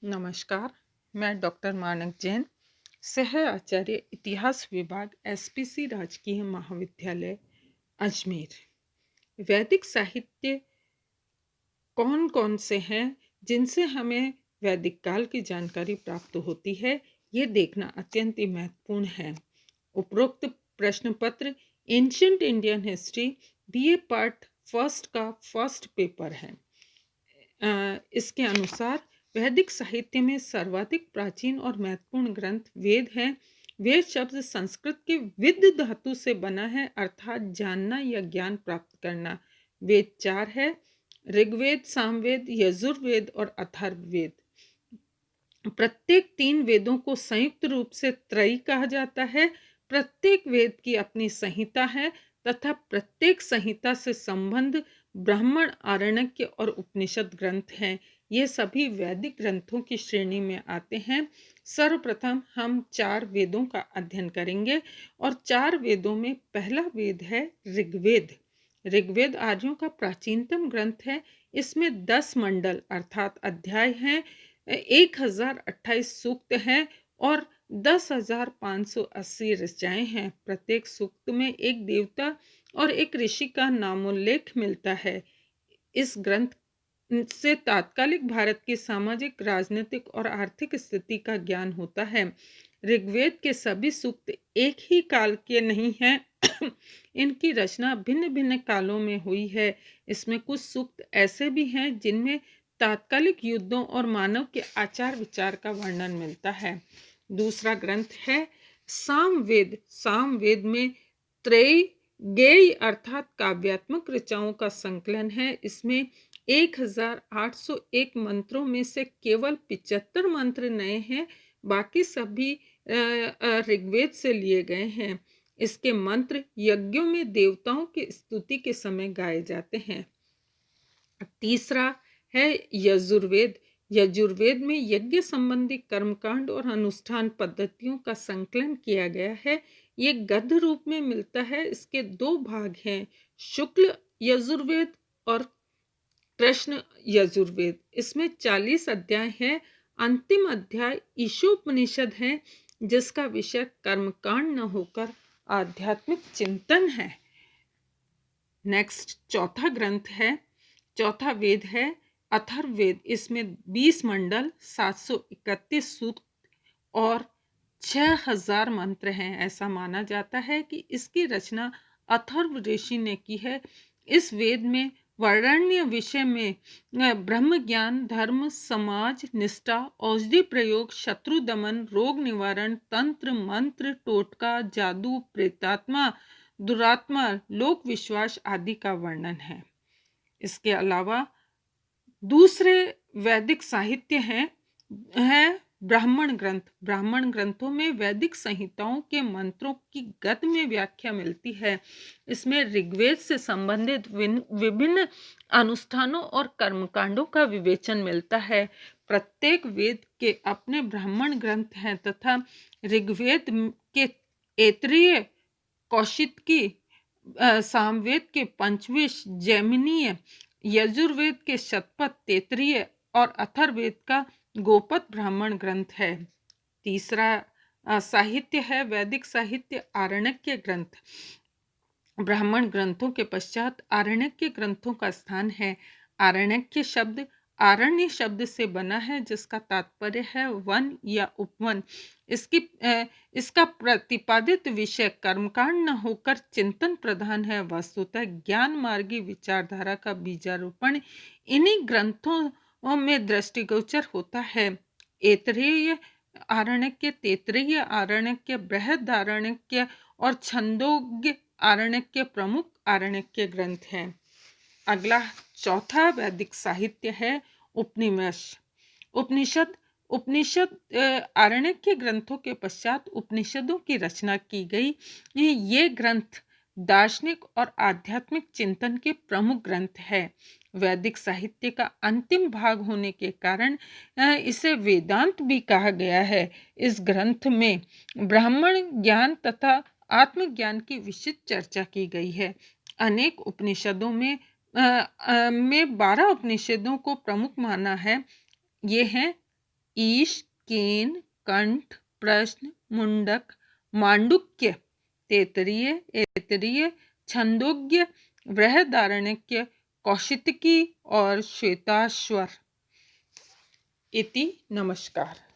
नमस्कार, मैं डॉक्टर मानक जैन, सह आचार्य इतिहास विभाग एसपीसी राजकीय महाविद्यालय अजमेर। वैदिक साहित्य कौन कौन से हैं जिनसे हमें वैदिक काल की जानकारी प्राप्त होती है, ये देखना अत्यंत ही महत्वपूर्ण है। उपरोक्त प्रश्न पत्र ancient Indian history BA part first का फर्स्ट पेपर है। इसके अनुसार वैदिक साहित्य में सर्वाधिक प्राचीन और महत्वपूर्ण ग्रंथ वेद हैं। वेद शब्द संस्कृत के विद धातु से बना है, अर्थात जानना या ज्ञान प्राप्त करना। वेद चार है: ऋग्वेद, सामवेद, यजुर्वेद और अथर्ववेद। प्रत्येक तीन वेदों को संयुक्त रूप से त्रयी कहा जाता है। प्रत्येक वेद की अपनी संहिता है तथा प्रत्येक संहिता से संबंध ब्राह्मण, आरण्यक और उपनिषद ग्रंथ हैं। ये सभी वैदिक ग्रंथों की श्रेणी में आते हैं। सर्वप्रथम हम चार वेदों का अध्ययन करेंगे और चार वेदों में पहला वेद है ऋग्वेद। ऋग्वेद आर्यों का प्राचीनतम ग्रंथ है। इसमें 10 मंडल अर्थात अध्याय हैं, 1028 सूक्त हैं और 10,580 ऋचाएं हैं। प्रत्येक सूक्त में एक देवता और एक ऋषि का नामोल्लेख मिलता है। इस ग्रंथ से तात्कालिक भारत की सामाजिक, राजनीतिक और आर्थिक स्थिति का ज्ञान होता है। ऋग्वेद के सभी सूक्त एक ही काल के नहीं हैं। इनकी रचना भिन्न भिन्न कालों में हुई है। इसमें कुछ सूक्त ऐसे भी हैं जिनमें तात्कालिक युद्धों और मानव के आचार विचार का वर्णन मिलता है। दूसरा ग्रंथ है सामवेद। सामवेद में त्रैगेय अर्थात काव्यात्मक ऋचाओं का संकलन है। इसमें 1801 मंत्रों में से केवल 75 मंत्र नए हैं, बाकी सभी ऋग्वेद से लिए गए हैं। इसके मंत्र यज्ञों में देवताओं की स्तुति के समय गाए जाते हैं। तीसरा है यजुर्वेद। यजुर्वेद में यज्ञ संबंधी कर्मकांड और अनुष्ठान पद्धतियों का संकलन किया गया है। ये गद्य रूप में मिलता है। इसके दो भाग हैं, शुक्ल यजुर्वेद और कृष्ण यजुर्वेद। इसमें 40 अध्याय हैं। अंतिम अध्याय ईशोपनिषद है, जिसका विषय कर्मकांड न होकर आध्यात्मिक चिंतन है। नेक्स्ट चौथा ग्रंथ है, चौथा वेद है अथर्ववेद। इसमें 20 मंडल, 731 सूक्त और 6000 मंत्र हैं। ऐसा माना जाता है कि इसकी रचना अथर्व ऋषि ने की है। इस वेद में वर्ण्य विषय में ब्रह्म ज्ञान, धर्म, समाज निष्ठा, औषधि प्रयोग, शत्रु दमन, रोग निवारण, तंत्र मंत्र, टोटका, जादू, प्रेतात्मा, दुरात्मा, लोक विश्वास आदि का वर्णन है। इसके अलावा दूसरे वैदिक साहित्य है ब्राह्मण ग्रंथ। ब्राह्मण ग्रंथों में वैदिक संहिताओं के मंत्रों की गद्य में व्याख्या मिलती है। इसमें ऋग्वेद से संबंधित विभिन्न अनुष्ठानों और कर्मकांडों का विवेचन मिलता है। प्रत्येक वेद के अपने ब्राह्मण ग्रंथ हैं तथा ऋग्वेद के ऐतरेय, कौशिकी, सामवेद के पंचविश, जैमिनीय, यजुर्वेद के शतपथ, तैत्तिरीय और अथर्ववेद का गोपद ब्राह्मण ग्रंथ है। तीसरा साहित्य है वैदिक साहित्य आरण्यक ग्रंथ। ब्राह्मण ग्रंथों के पश्चात आरण्यक ग्रंथों का स्थान है। आरण्यक शब्द आरण्य शब्द से बना है, जिसका तात्पर्य है वन या उपवन। इसका प्रतिपादित विषय कर्मकांड न होकर चिंतन प्रधान है। वस्तुतः ज्ञान मार्गी विचारधारा का बीजारोपण इन्हीं ग्रंथों में दृष्टिगोचर होता है। ऐतरेय आरण्यक, तैत्तिरीय आरण्यक, बृहदारण्यक और छंदोग्य आरण्यक प्रमुख आरण्यक ग्रंथ हैं। अगला चौथा वैदिक साहित्य है उपनिषद। उपनिषद आरण्यक के ग्रंथों के पश्चात उपनिषदों की रचना की गई। ये ग्रंथ दार्शनिक और आध्यात्मिक चिंतन के प्रमुख ग्रंथ है। वैदिक साहित्य का अंतिम भाग होने के कारण इसे वेदांत भी कहा गया है। इस ग्रंथ में ब्राह्मण ज्ञान तथा आत्मज्ञान की विस्तृत चर्चा की गई है। अनेक उपनिषदों में 12 उपनिषदों को प्रमुख माना है। ये हैं ईश, केन, कंठ, प्रश्न, मुंडक, मांडुक्य, तैत्तिरीय, ऐतरेय, छंदोग्य, बृहदारण्यक, कौशितकी और श्वेताश्वर। इति नमस्कार।